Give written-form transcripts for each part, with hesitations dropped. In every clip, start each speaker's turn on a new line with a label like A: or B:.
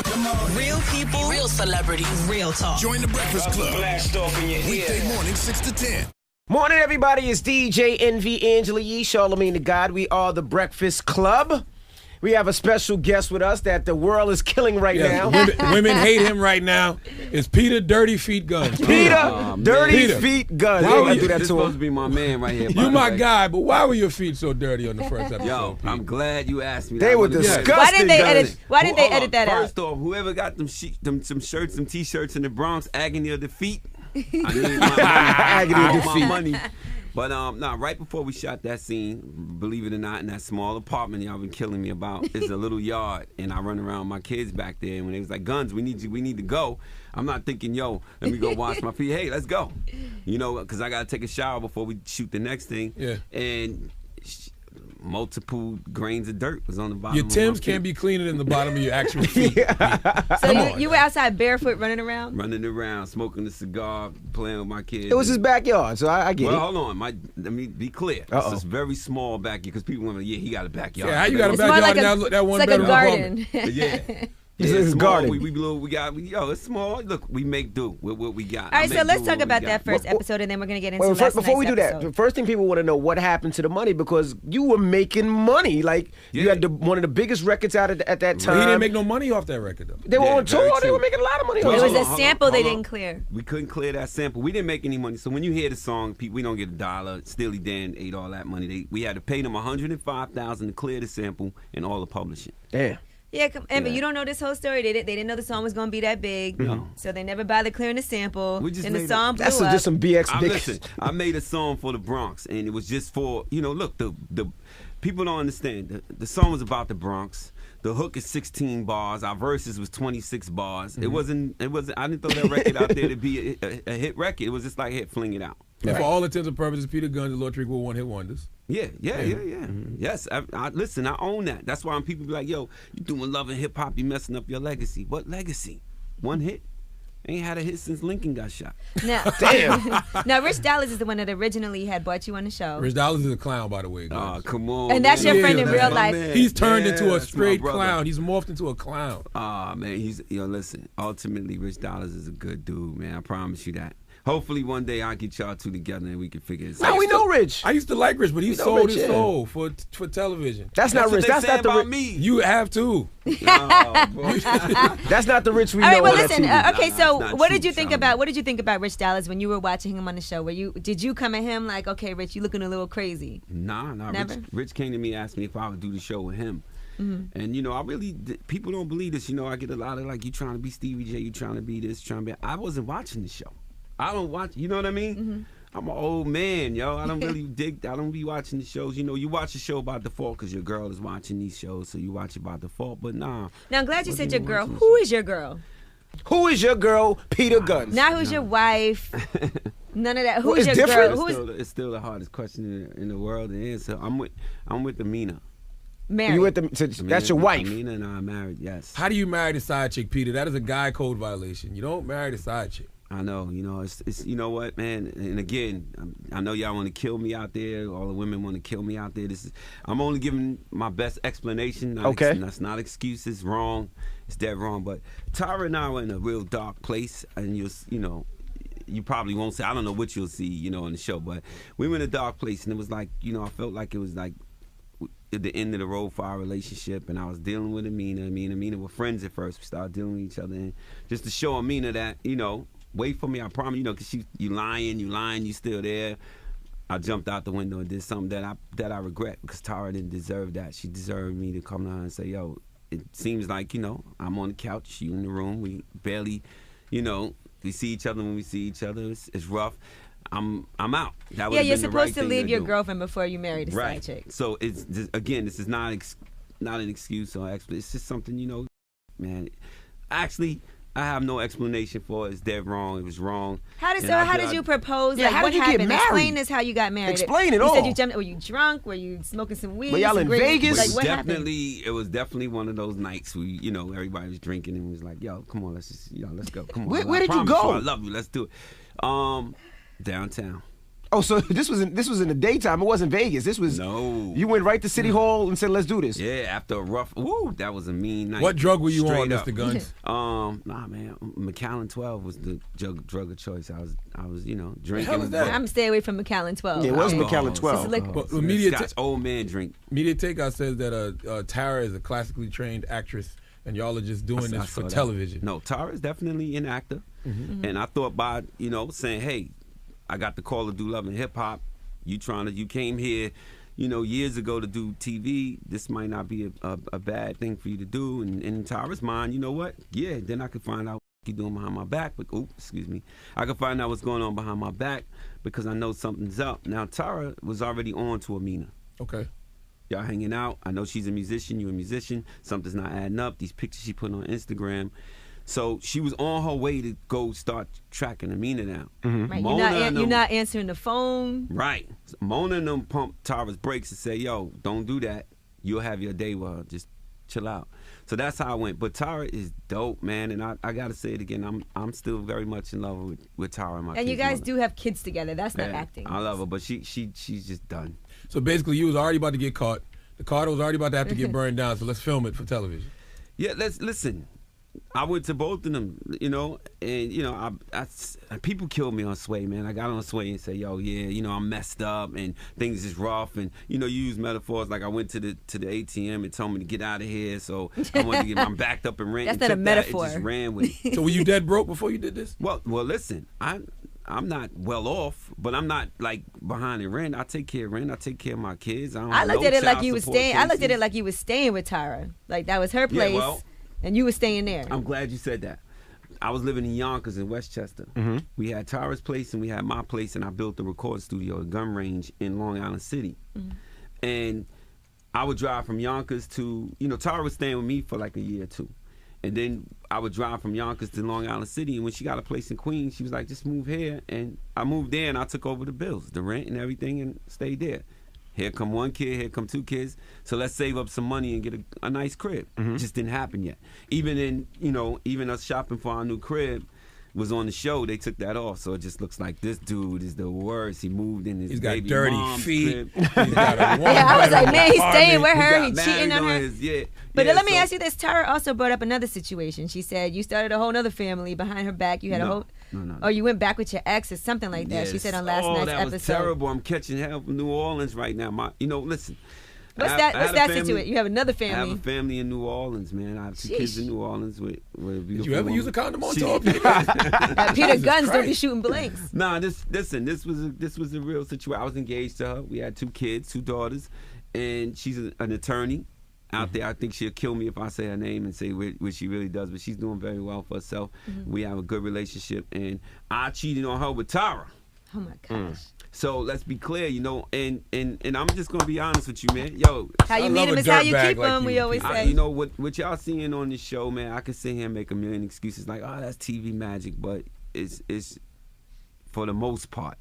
A: Real people, real celebrities, real talk.
B: Join the Breakfast Club.
C: Blast off in your
B: Weekday morning, 6 to 10.
D: Morning, everybody. It's DJ Envy, Angela Yee, Charlamagne the God. We are the Breakfast Club. We have a special guest with us that the world is killing right now.
E: Women hate him right now. It's Peter Dirty Feet Gunz.
D: Peter Dirty Feet Gunz.
E: Why were you
F: do that supposed to be my man right here.
E: You my guy, but why were your feet so dirty on the first episode?
F: Yo, I'm glad you asked me.
D: They were disgusting.
G: Why didn't they edit? Why didn't they edit that out?
F: First off, whoever got some shirts, some T-shirts in the Bronx, agony of defeat. I need my money.
D: Agony of defeat.
F: money. But right before we shot that scene, believe it or not, in that small apartment y'all been killing me about, is a little yard, and I run around with my kids back there. And when they was like, "Gunz, we need to go," I'm not thinking, "Yo, let me go wash my feet." Hey, let's go. You know, because I gotta take a shower before we shoot the next thing.
E: Yeah.
F: And multiple grains of dirt was on the bottom.
E: Your
F: of
E: Timbs
F: my
E: can't
F: feet.
E: be cleaner than the bottom of your actual feet.
G: So you were outside barefoot running around?
F: Running around, smoking a cigar, playing with my kids.
D: It was his backyard, so I get it.
F: Well, hold on. Let me be clear.
D: Uh-oh.
F: It's very small backyard because people want to, he got a backyard.
E: Yeah, how you got a
G: It's more
E: backyard
G: like
E: and that one
G: it's like a
E: bedroom apartment?
G: garden.
F: Yeah.
D: It's
F: Yeah,
D: his
F: small.
D: garden.
F: It's small. Look, we make do with what we got.
G: All right, so let's talk about that first episode, and then we're going to get into
D: Wait,
G: last
D: before we
G: night's
D: do that,
G: episode.
D: the first thing people want to know, what happened to the money, because you were making money. Like, you had one of the biggest records out at that time.
E: He didn't make no money off that record, though.
D: They were on
F: very
D: tour. They
F: true.
D: were making a lot of money.
G: It
D: on
G: was
D: tour.
G: a sample they
F: hold on.
G: didn't clear.
F: We couldn't clear that sample. We didn't make any money. So when you hear the song, we don't get $1. Steely Dan ate all that money. We had to pay them $105,000 to clear the sample and all the publishing.
D: Damn.
G: Yeah, but
F: Yeah.
G: you don't know this whole story. They didn't know the song was going to be that big.
F: No.
G: So they never bothered clearing the sample.
F: We just
G: and the
F: made
G: song blew
D: That's
G: up.
D: just some BX big.
F: Listen, I made a song for the Bronx, and it was just for, look, the people don't understand. The song was about the Bronx. The hook is 16 bars. Our verses was 26 bars.
D: Mm-hmm.
F: It wasn't. I didn't throw that record out there to be a hit record. It was just like, fling it out.
E: And for all intents and purposes, Peter Gunz and Lil Trick were one-hit wonders.
F: Yeah.
D: Mm-hmm.
F: Yes, listen, I own that. That's why when people be like, "Yo, you doing love and hip hop, you messing up your legacy." What legacy? One hit? Ain't had a hit since Lincoln got shot.
G: Now,
D: Damn.
G: now, Rich Dallas is the one that originally had brought you on the show.
E: Rich Dollars is a clown, by the way.
F: Oh,
E: Gunz.
F: come on.
G: And that's
F: man.
G: your friend in
E: Yeah,
G: real
E: that's
G: life.
F: Man.
E: He's turned
F: Yeah,
E: into a
F: that's my
E: straight
F: brother.
E: clown. He's morphed into a clown.
F: Man, listen, ultimately, Rich Dollars is a good dude, man. I promise you that. Hopefully one day I'll get y'all two together and we can figure this out.
D: Now we know Rich.
E: I used to like Rich, but he
D: know
E: sold
D: Rich,
E: his
D: yeah.
E: soul for television.
D: That's not
F: what
D: Rich.
F: they
D: That's
F: say
D: not the
F: about
D: Rich.
F: me.
E: You have to.
F: Oh, boy.
D: That's not the Rich we
G: All
D: know.
G: right, well,
D: on that
G: listen.
D: TV.
G: Okay,
F: Nah,
G: so
F: it's not
G: what
F: true,
G: did you think
F: Charlamagne.
G: about? What did you think about Rich Dallas when you were watching him on the show? Did you come at him like, "Okay, Rich, you looking a little crazy"?
F: Nah.
G: Never?
F: Rich came to me, asked me if I would do the show with him. And I really, people don't believe this. I get a lot of like, you trying to be Stevie J, you trying to be this, trying to be. I wasn't watching the show. I don't watch. You know what I mean? I'm an old man, yo. I don't really I don't be watching the shows. You watch a show by default because your girl is watching these shows, so you watch it by default. But nah.
G: Now I'm glad you said your
F: Wasn't
G: girl.
F: watching the
G: Who
F: show.
G: is your girl?
D: Who is your girl, Peter Gunz?
G: Not who's your wife. None of that. Who's
D: it's
G: your
D: different.
G: girl?
F: It's still the hardest question in the world to answer. I'm with Amina.
G: Married.
D: You with them? So that's your wife.
F: Amina and I are married. Yes.
E: How do you marry the side chick, Peter? That is a guy code violation. You don't marry the side chick.
F: I know, it's you know what, man, and again, I know y'all want to kill me out there. All the women want to kill me out there. I'm only giving my best explanation.
D: Okay.
F: That's not excuses. Wrong. It's dead wrong. But Tara and I were in a real dark place, and you probably won't see. I don't know what you'll see, on the show, but we were in a dark place, and it was like, I felt like it was like at the end of the road for our relationship, and I was dealing with Amina. Amina were friends at first. We started dealing with each other, and just to show Amina that, wait for me, I promise, because you lying, you still there. I jumped out the window and did something that I regret, because Tara didn't deserve that. She deserved me to come to her and say, yo, it seems like, I'm on the couch, you in the room, we barely, we see each other when we see each other. It's rough. I'm out. That
G: Yeah,
F: would've
G: you're
F: been the
G: supposed
F: right
G: to
F: thing
G: leave your
F: do.
G: girlfriend before you marry the
F: Right.
G: side chick.
F: So it's just, again, this is not an excuse or explanation. It's just something, man. Actually, I have no explanation for it. It's dead wrong. It was wrong.
G: How did you propose?
D: Yeah,
G: Like,
D: how
G: what
D: did you get
G: happened?
D: married?
G: Explain this. How you got married?
D: Explain it
G: you
D: all.
G: said you jumped. Were you drunk? Were you smoking some weed?
D: Were y'all
G: some
D: in
G: green-
D: Vegas?
G: Like, what happened?
F: It was definitely one of those nights where everybody was drinking and was like, "Yo, come on, let's go, come on."
D: Where
F: I
D: did you
F: promise
D: go?
F: I love you. Let's do it. Downtown.
D: Oh, so this was in the daytime. It wasn't Vegas. This was
F: No.
D: You went right to City Hall and said, "Let's do this."
F: Yeah, after a rough, that was a mean night.
E: What drug were you
F: Straight
E: on,
F: up.
E: Mr. Gunz?
F: Nah, man, Macallan 12 was the drug of choice. I was, drinking.
E: hell is that?
G: I'm stay away from Macallan 12.
D: Yeah, it was
G: Okay.
D: Macallan 12.
G: It's liquor.
E: But media
F: Scotch, old man drink.
E: Media Takeout says that Tara is a classically trained actress, and y'all are just doing
F: I
E: this
F: saw
E: for
F: that.
E: television.
F: No, Tara is definitely an actor, and I thought by saying, hey, I got the call to do Love and Hip Hop. You came here, years ago to do TV. This might not be a bad thing for you to do. And in Tara's mind, you know what? Yeah, then I could find out what you're doing behind my back. But excuse me, I could find out what's going on behind my back because I know something's up. Now Tara was already on to Amina.
E: Okay.
F: Y'all hanging out. I know she's a musician. You a musician. Something's not adding up. These pictures she put on Instagram. So she was on her way to go start tracking Amina down.
G: Right.
F: Mona
G: You're not answering the phone.
F: Right. So Mona and them pumped Tara's brakes and say, yo, don't do that. You'll have your day with her. Just chill out. So that's how I went. But Tara is dope, man. And I got to say it again. I'm still very much in love with Tara and my
G: And you
F: kid's
G: guys
F: mother.
G: do have kids together. That's not
F: Yeah,
G: acting.
F: I love her, but she's just done.
E: So basically, you was already about to get caught. The car was already about to have to get burned down. So let's film it for television.
F: Yeah, let's listen. I went to both of them, and I people killed me on Sway, man. I got on Sway and said, yo, yeah, I'm messed up and things is rough, and you use metaphors like I went to the ATM and told me to get out of here, so I wanted to get my backed up and ran.
G: That's
F: and
G: not a
F: took that and
G: metaphor.
F: just ran with it.
E: So were you dead broke before you did this?
F: Well, listen, I'm not well off, but I'm not like behind in rent. I take care of rent. I take care of my kids.
G: I looked at it like you was staying. I looked at it like you was staying with Tara. Like that was her place,
F: well,
G: and you were staying there.
F: I'm glad you said that. I was living in Yonkers in Westchester. We had Tara's place and we had my place, and I built the recording studio, the gun range in Long Island City. And I would drive from Yonkers to, Tara was staying with me for like a year or two. And then I would drive from Yonkers to Long Island City, and when she got a place in Queens, she was like, just move here. And I moved there, and I took over the bills, the rent and everything, and stayed there. Here come one kid, here come two kids. So let's save up some money and get a nice crib. It just didn't happen yet. Even us shopping for our new crib was on the show. They took that off, so it just looks like this dude is the worst. He moved in his
E: He's got
F: baby
E: dirty
F: mom's
E: feet.
F: crib.
E: He's got a
G: Yeah, I was like, man, he's staying with her.
F: He
G: He's
F: got
G: cheating on
F: married
G: her.
F: his-
G: But
F: yeah,
G: let me
F: so-
G: ask you this: Tara also brought up another situation. She said you started a whole other family behind her back. You had a
F: No.
G: whole,
F: No.
G: or you went back with your ex or something like that. She
F: Yes.
G: said on last night's
F: that
G: episode.
F: was terrible. I'm catching hell from New Orleans right now. Listen.
G: What's
F: I
G: that?
F: had
G: What's
F: a
G: that
F: family-
G: situation? You have another
F: I have
G: family.
F: a family in New Orleans, man. I have two kids
G: Sheesh.
F: in New Orleans with a beautiful
E: Did you ever
F: woman.
E: use a condom on
F: She-
E: top?
G: Peter
E: Jesus
G: Gunz don't be
E: Christ.
G: shooting blanks.
F: Nah, this was a real situation. I was engaged to her. We had two kids, two daughters, and she's an attorney out there. I think she'll kill me if I say her name and say what she really does, but she's doing very well for herself. We have a good relationship, and I cheated on her with Tara.
G: Oh my gosh.
F: So let's be clear, and I'm just gonna be honest with you, man. Yo,
G: How you
E: I
G: meet
E: love
G: him
E: a
G: is how you
E: dirtbag
G: keep
E: like
G: him.
E: you,
G: We always
E: Pete.
G: say.
F: what y'all seeing on this show, man, I could sit here and make a million excuses like, oh, that's TV magic, but it's for the most part,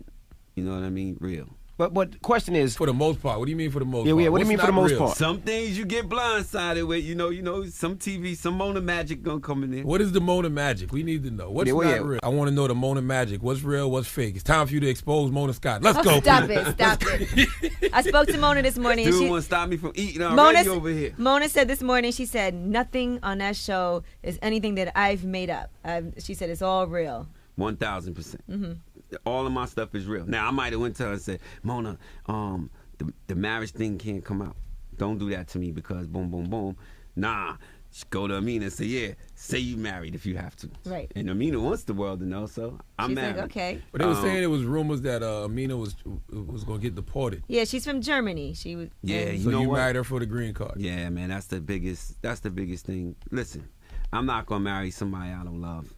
F: you know what I mean, real.
D: But question is,
E: For the most part. What do you mean for the most
D: Yeah,
E: part?
D: yeah, what do you
E: What's
D: mean for the
E: not
D: most
E: real?
D: part?
F: Some things you get blindsided with, some TV, some Mona magic gonna come in there.
E: What is the Mona magic? We need to know. What's
D: Yeah, well,
E: not
D: yeah.
E: real? I want to know the Mona magic. What's real? What's fake? It's time for you to expose Mona Scott. Let's go.
G: Stop
E: Pete.
G: it. Stop it. I spoke to Mona this morning. And
F: Dude
G: she,
F: wanna stop me from eating already over here.
G: Mona said this morning, she said, nothing on that show is anything that I've made up. She said it's all real.
F: 1000%. All of my stuff is real. Now I might have went to her and said, Mona, the marriage thing can't come out. Don't do that to me because boom, boom, boom. Nah, just go to Amina and say, yeah, say you married if you have to.
G: Right.
F: And Amina wants the world to know, so I'm
G: She's
F: married.
G: like, okay.
E: But they were saying it was rumors that Amina was going to get deported.
G: Yeah, she's from Germany. She was.
F: Yeah,
G: and-
F: you
E: So
F: know
E: you
F: what?
E: married her for the green card.
F: Yeah, man, that's the biggest thing. Listen, I'm not gonna marry somebody I don't love.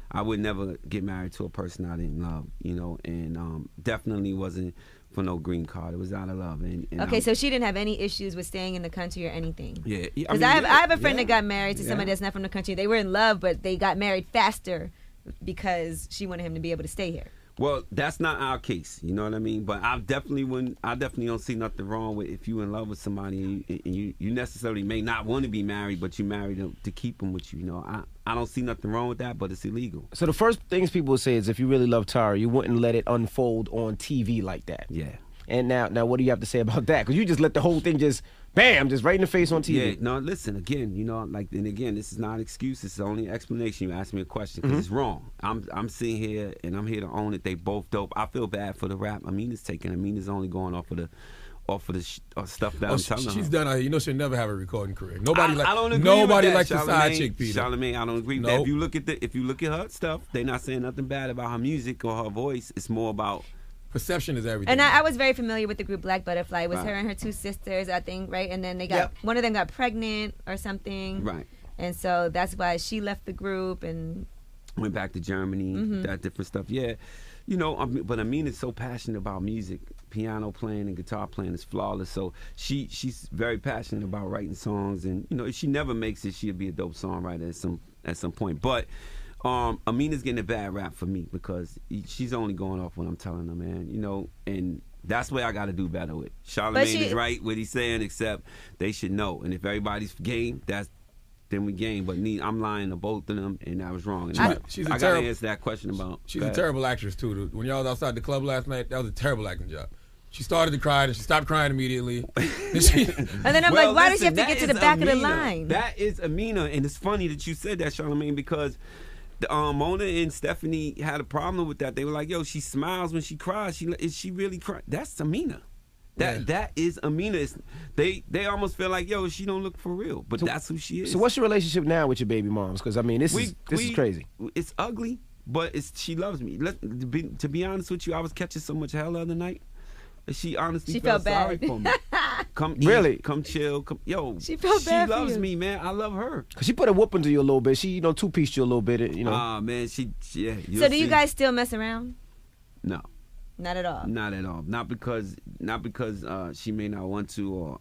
F: I would never get married to a person I didn't love, and definitely wasn't for no green card. It was out of love. And
G: Okay, so she didn't have any issues with staying in the country or anything.
F: yeah,
G: Because I have a friend that got married to somebody that's not from the country. They were in love, but they got married faster because she wanted him to be able to stay here.
F: Well, that's not our case, you know what I mean. But I definitely don't see nothing wrong with if you in love with somebody and you necessarily may not want to be married, but you married them to keep them with you. You know, I don't see nothing wrong with that, but it's illegal.
D: So the first things people would say is, if you really love Tara, you wouldn't let it unfold on TV like that.
F: Yeah.
D: And now, what do you have to say about that? Because you just let the whole thing just, bam, just right in the face on TV.
F: Yeah, no, listen, again, you know, like, and again, this is not an excuse. This is only an explanation. You ask me a question because it's wrong. I'm sitting here, and I'm here to own it. They both dope. I feel bad for the rap. Amina's only going off of the stuff that I'm telling her.
E: She's done. You know, she'll never have a recording career. Nobody
F: I don't agree
E: nobody
F: with that,
E: likes the side chick, Peter.
F: Charlamagne, I don't agree with that. If you look at her stuff, they're not saying nothing bad about her music or her voice. It's more about
E: perception is everything.
G: And I was very familiar with the group Black Butterfly. It was her and her two sisters, I think, right? And then they got one of them got pregnant or something.
F: Right.
G: And so that's why she left the group and
F: went back to Germany, that different stuff. Yeah. You know, but Amina's so passionate about music. Piano playing and guitar playing is flawless. So she's very passionate about writing songs, and you know, if she never makes it, she'll be a dope songwriter at some point. But Amina's getting a bad rap for me because she's only going off what I'm telling her, man. You know, and that's what I got to do better with. Charlamagne is right what he's saying, except they should know. And if everybody's game, then we game. But I'm lying to both of them, and I was wrong. And I got to answer that question about.
E: She's a terrible actress too. When y'all was outside the club last night, that was a terrible acting job. She started to cry, and she stopped crying immediately.
G: And then I'm like, why does she have to get to the back of the line?
F: That is Amina, and it's funny that you said that, Charlamagne, because Mona and Stephanie had a problem with that. They were like, yo, she smiles when she cries. Is she really crying? That's Amina. That is Amina. They almost feel like, yo, she don't look for real, but that's who she is.
D: So what's your relationship now with your baby moms? Because I mean, this is crazy.
F: It's ugly, but she loves me. To be honest with you, I was catching so much hell the other night. She honestly felt sorry for me. Come eat, come chill. She loves me, man. I love her.
D: Cause she put a whooping to you a little bit. She two-pieced you a little bit. You know.
F: Man, yeah.
G: So do you guys still mess around?
F: No.
G: Not at all.
F: Not at all. Not because she may not want to, or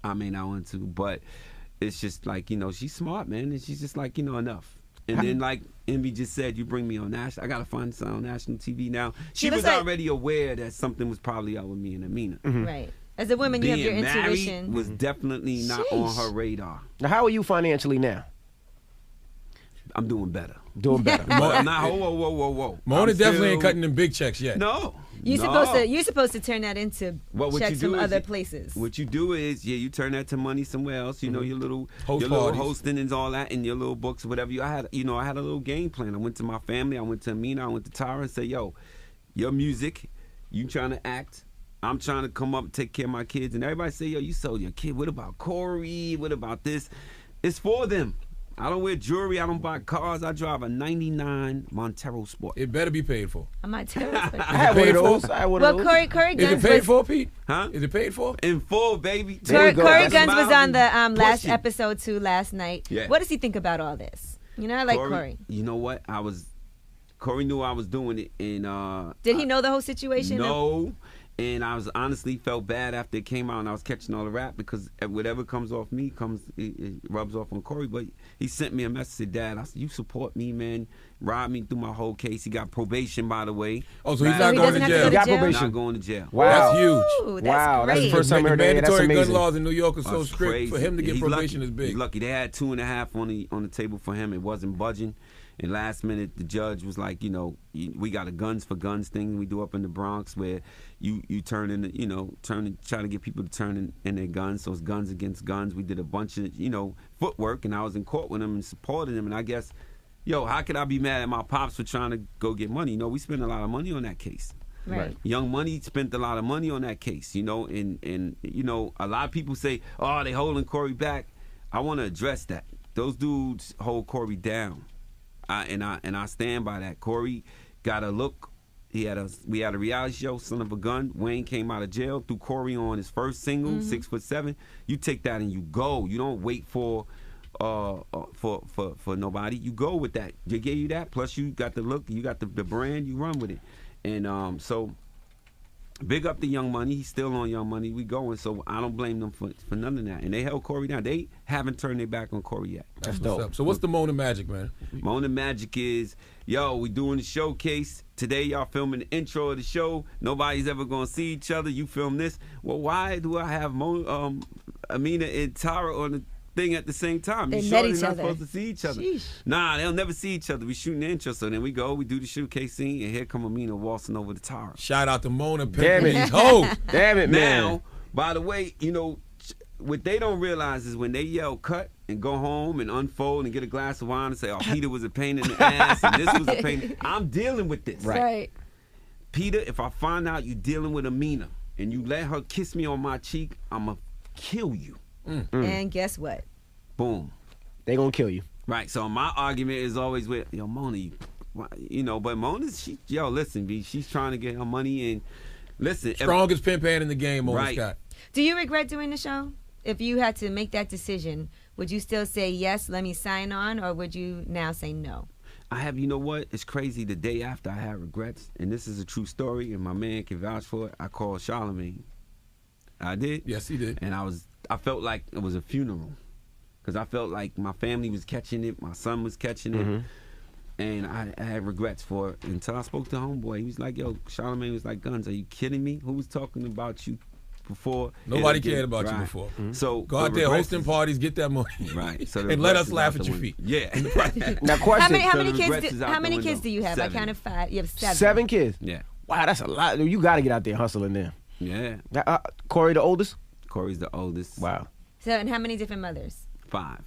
F: I may not want to. But it's just like, you know, she's smart, man, and she's just like, you know, enough. And then, like Envy just said, you bring me on national. I gotta find something on national TV now. She was already aware that something was probably out with me and Amina.
G: Right. As a woman, you have your intuition.
F: Married was definitely not on her radar.
D: Now, how are you financially now?
F: I'm doing better.
D: Doing better.
F: Whoa.
E: Mona definitely ain't cutting them big checks yet.
F: No.
G: You're supposed to turn that into checks from other places.
F: What you do is, you turn that to money somewhere else. You know, your little hosting and all that, and your little books, whatever. I had a little game plan. I went to my family. I went to Amina. I went to Tara and said, yo, your music, you trying to act. I'm trying to come up and take care of my kids. And everybody say, yo, you sold your kid. What about Corey? What about this? It's for them. I don't wear jewelry. I don't buy cars. I drive a 99 Montero Sport.
E: It better be paid for.
G: A Montero Sport.
D: I had one of those.
G: Well, Corey Gunz
E: Is it paid for, Pete?
F: Huh?
E: Is it paid for?
F: In full, baby.
G: Corey Gunz was on the last episode too last night.
F: Yeah.
G: What does he think about all this? You know, I like Corey.
F: You know what? Corey knew I was doing it, and
G: did he know the whole situation?
F: No. And I was honestly felt bad after it came out and I was catching all the rap because whatever comes off me it rubs off on Corey. But he sent me a message, said, Dad, I said, you support me, man. Ride me through my whole case. He got probation, by the way.
E: Oh, so he's not going to jail.
D: He got probation.
F: Not going to jail.
D: Wow.
E: That's huge.
G: Ooh,
D: That's the first time I heard that.
E: Mandatory
D: That's
E: gun laws in New York are so
F: That's
E: strict.
F: crazy.
E: For him to get probation is big.
F: He's lucky. They had 2.5 on the table for him. It wasn't budging. And last minute, the judge was like, you know, we got a guns for guns thing we do up in the Bronx where you turn in, try to get people to turn in their guns. So it's guns against guns. We did a bunch of, footwork, and I was in court with him and supported him. And I guess, how could I be mad at my pops for trying to go get money? We spent a lot of money on that case.
G: Right.
F: Young Money spent a lot of money on that case, and a lot of people say, oh, they holding Corey back. I want to address that. Those dudes hold Corey down. And I stand by that. Corey got a look. We had a reality show, Son of a Gun. Wayne came out of jail, threw Corey on his first single, 6'7". You take that and you go. You don't wait for nobody. You go with that. They gave you that. Plus you got the look. You got the brand. You run with it. And so Big up to Young Money. He's still on Young Money. We going, so I don't blame them for none of that. And they held Corey down. They haven't turned their back on Corey yet.
E: That's dope. Up. So what's the Mona Magic, man?
F: Mona Magic is, we doing the showcase. Today y'all filming the intro of the show. Nobody's ever going to see each other. You film this. Well, why do I have Amina and Tara on the thing at the same time?
G: They
F: You
G: met
F: sure
G: each
F: they're not
G: other.
F: supposed to see each other?
G: Sheesh.
F: Nah, they'll never see each other. We shooting the intro, so then we do the showcase scene, and here come Amina waltzing over to Tara.
E: Shout out to Mona.
D: Damn it.
E: These hoes.
D: Damn it, man.
F: Now, by the way, what they don't realize is when they yell cut and go home and unfold and get a glass of wine and say, Peter was a pain in the ass and this was a pain. I'm dealing with this.
G: Right.
F: Peter, if I find out you dealing with Amina and you let her kiss me on my cheek, I'm going to kill you.
G: And guess what?
F: Boom.
D: They gonna kill you.
F: Right. So my argument is always with, Mona, but Mona's, listen, B, she's trying to get her money and listen.
E: Strongest pimp hand in the game, Mona
F: Right.
E: Scott.
G: Do you regret doing the show? If you had to make that decision, would you still say yes, let me sign on, or would you now say no?
F: I have, you know what? It's crazy. The day after I had regrets, and this is a true story, and my man can vouch for it. I called Charlamagne. I did.
E: Yes, he did.
F: And I felt like it was a funeral, because I felt like my family was catching it, my son was catching it, and I had regrets for it until I spoke to homeboy. He was like, Charlamagne was like, Gunz, are you kidding me? Who was talking about you before?
E: Nobody cared about you before.
F: So
E: go out there hosting parties, get that money,
F: right? So
E: and let us laugh at your feet.
F: Yeah.
D: Now, question.
G: How many
F: regrets
G: kids?
F: is out
G: How
F: the
G: many
F: window.
G: kids do you have?
F: 7.
G: I counted 5. You have 7.
D: 7 kids.
F: Yeah.
D: Wow, that's a lot. You got to get out there hustling there.
F: Yeah.
D: Corey, the oldest.
F: Corey's the oldest.
D: Wow.
G: So, and how many different mothers?
F: 5.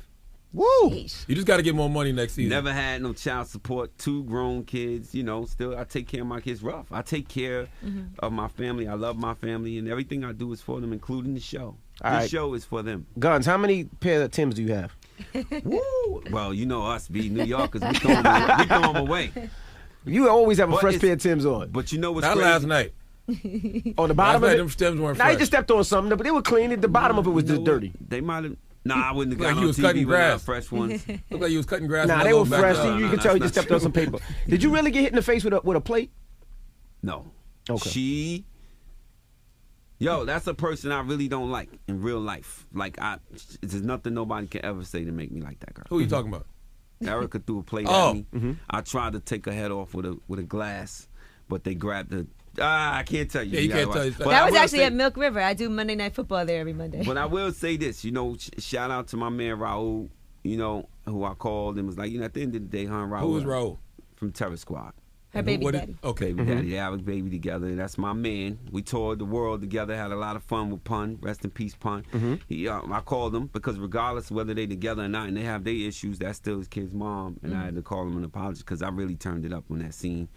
D: Woo.
G: Sheesh.
E: You just got to get more money next season.
F: Never had no child support. 2 grown kids. Still I take care of my kids rough. I take care of my family. I love my family, and everything I do is for them, including the show. This show is for them.
D: Gunz, how many pair of Timbs do you have?
F: Woo! Well, you know us, New Yorkers, we throw them away.
D: You always have a
F: But
D: fresh
F: it's-
D: pair of Timbs on.
F: But you know what's
E: Not
F: crazy?
E: last night.
D: On the bottom
E: Last night,
D: of
E: them
D: it.
E: stems weren't
D: Now you
E: fresh.
D: just stepped on something, but they were clean. The bottom of it was just dirty.
F: They might have. Nah, I wouldn't have
E: Like
F: got
E: you
F: on
E: was
F: TV
E: cutting
F: without
E: grass.
F: fresh ones.
E: Looked like you was cutting grass.
D: Nah,
E: in that
D: they were
E: little
D: fresh.
E: backyard.
D: You
F: No,
D: can tell you
F: that's
D: just
F: not
D: stepped on some paper. Did you really get hit in the face with a plate?
F: No.
D: Okay.
F: That's a person I really don't like in real life. Like, there's nothing nobody can ever say to make me like that girl.
E: Who are you talking about?
F: Erica threw a plate
E: Oh.
F: at me. I tried to take her head off with a glass, but they grabbed the. I can't tell you.
E: Yeah, you
F: gotta
E: can't tell
F: watch.
E: you.
F: But
G: That
F: I
G: was
F: will
G: actually
F: say-
G: at Milk River. I do Monday Night Football there every Monday.
F: But I will say this, shout out to my man Raul, who I called and was like, at the end of the day, Raul.
E: Who was Raul?
F: From Terror Squad.
G: Her baby
E: What
G: daddy.
E: Okay.
F: Baby daddy, they have a baby together, and that's my man. We toured the world together, had a lot of fun with Pun. Rest in peace, Pun. I called him because regardless of whether they together or not, and they have their issues, that's still his kid's mom, and I had to call him and apologize because I really turned it up on that scene.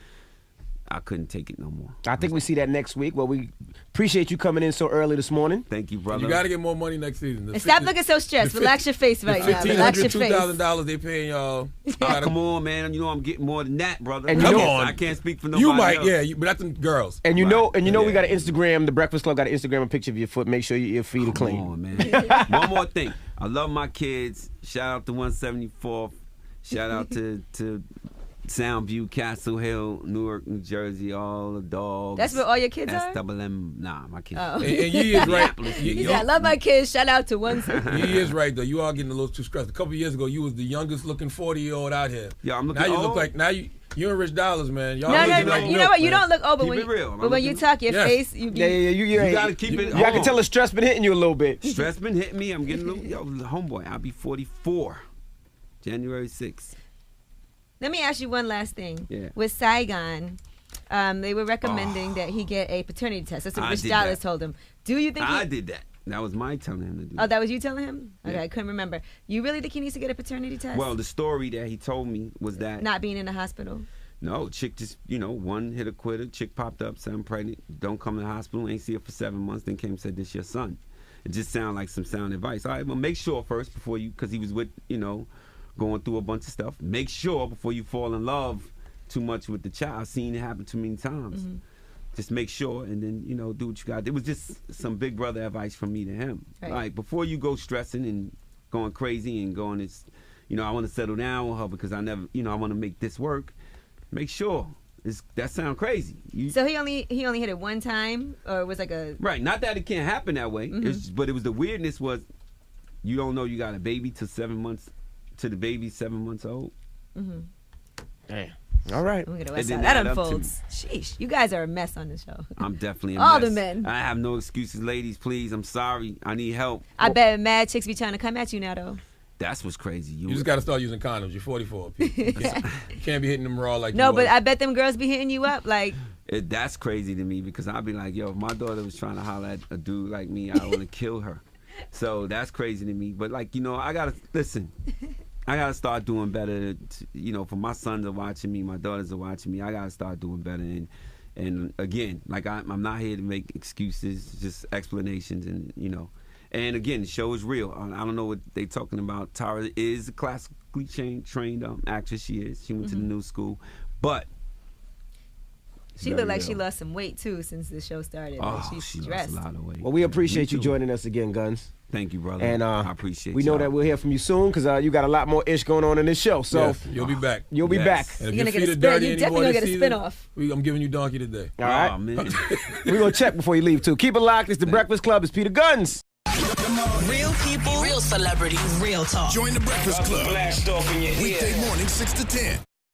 F: I couldn't take it no more.
D: I think we see that next week. Well, we appreciate you coming in so early this morning.
F: Thank you, brother.
E: You got to get more money next season.
G: And stop looking so stressed. Relax your face right now. Relax your face.
E: $1,500, they paying y'all.
F: Come on, man. I'm getting more than that, brother.
D: And
E: Come on.
F: I can't speak for nobody
E: You might,
F: else.
E: yeah, but that's the girls.
D: And you know, we
F: Yeah.
D: got an Instagram. The Breakfast Club got an Instagram, a picture of your foot. Make sure your feet are
F: Come
D: clean.
F: on, man. One more thing. I love my kids. Shout out to 174th. Shout out to Soundview, Castle Hill, Newark, New Jersey, all the dogs.
G: That's where all your kids are?
F: SWM. Nah, my kids.
G: Oh.
E: And Yee is right.
G: He said, I love my kids. Shout out to one.
E: Yee is right, though. You are getting a little too stressed. A couple of years ago, you was the youngest looking 40-year-old out here.
F: Yeah, I'm looking
E: Now you
F: old.
E: look like, you and Rich Dollars, man. Y'all
G: No,
E: looking
G: no,
E: like
G: you know
E: milk,
G: what? You
E: man.
G: don't look old, but
F: Keep
G: when
F: it real.
G: but when you talk, your
E: Yes.
G: face, you
D: Yeah. You
F: gotta keep it-
D: I can
F: hold
D: tell
F: on.
D: the stress been hitting you a little bit.
F: Stress been hitting me. I'm getting a little, homeboy, I'll be 44. January 6th.
G: Let me ask you one last thing.
F: Yeah.
G: With Saigon, they were recommending that he get a paternity test. That's what
F: I
G: Rich
F: did
G: Dollars
F: that.
G: told him. Do you think
F: I
G: he...
F: did that. That was my telling him to do.
G: Oh, that was you telling him? Okay,
F: Yeah.
G: I couldn't remember. You really think he needs to get a paternity test?
F: Well, the story that he told me was that
G: Not being in the hospital.
F: no, chick just, one hit a quitter, chick popped up, said I'm pregnant, don't come to the hospital, ain't see her for 7 months, then came and said, this your son. It just sounded like some sound advice. All right, well, make sure first before you, because he was with, going through a bunch of stuff, make sure before you fall in love too much with the child. I've seen it happen too many times. Just make sure and then, do what you got. It was just some big brother advice from me to him.
G: Right.
F: Like, before you go stressing and going crazy and going, I want to settle down with her because I never, I want to make this work. Make sure. that sounds crazy.
G: So he only hit it one time, or it was like a
F: right? Not that it can't happen that way, but it was the weirdness was you don't know you got a baby till 7 months, to the baby 7 months old.
D: Damn. All right.
G: Look at the West Side. That unfolds. Sheesh, you guys are a mess on the show.
F: I'm definitely a
G: all
F: mess.
G: the men.
F: I have no excuses, ladies. Please, I'm sorry. I need help.
G: I bet mad chicks be trying to come at you now, though.
F: That's what's crazy.
E: You just got to start using condoms. You're 44. People. You can't be hitting them raw like
G: no,
E: you
G: but
E: was.
G: I bet them girls be hitting you up like.
F: That's crazy to me because I'd be like, yo, if my daughter was trying to holler at a dude like me, I want to kill her. So that's crazy to me. But like, I gotta listen. I gotta start doing better. For my sons are watching me, my daughters are watching me. I gotta start doing better. And again, like I'm not here to make excuses, just explanations, and And again, the show is real. I don't know what they talking about. Tara is a classically trained actress. She is. She went to the new school, but
G: she looked like she lost some weight too since the show started.
F: She
G: dressed.
F: lost a lot of weight.
D: Well, we appreciate you joining us again, Gunz.
F: Thank you, brother.
D: And
F: I appreciate
D: we know
F: y'all.
D: that we'll hear from you soon because you got a lot more ish going on in this show. So
E: yes, you'll be back.
D: You'll be back.
E: And if
G: You're gonna
E: your
G: get
E: feet
G: a
E: are
G: spin.
E: dirty
G: You
E: anymore
G: definitely gonna
E: this
G: get a
E: season,
G: spin off.
E: I'm giving you donkey today.
D: All right.
F: Oh, man.
D: We're going to check before you leave, too. Keep it locked. It's The Breakfast Club. It's Peter Gunz.
A: Real people, real celebrities, real talk.
B: Join The Breakfast Club.
A: Blast off in your ear.
B: Weekday morning, 6 to 10.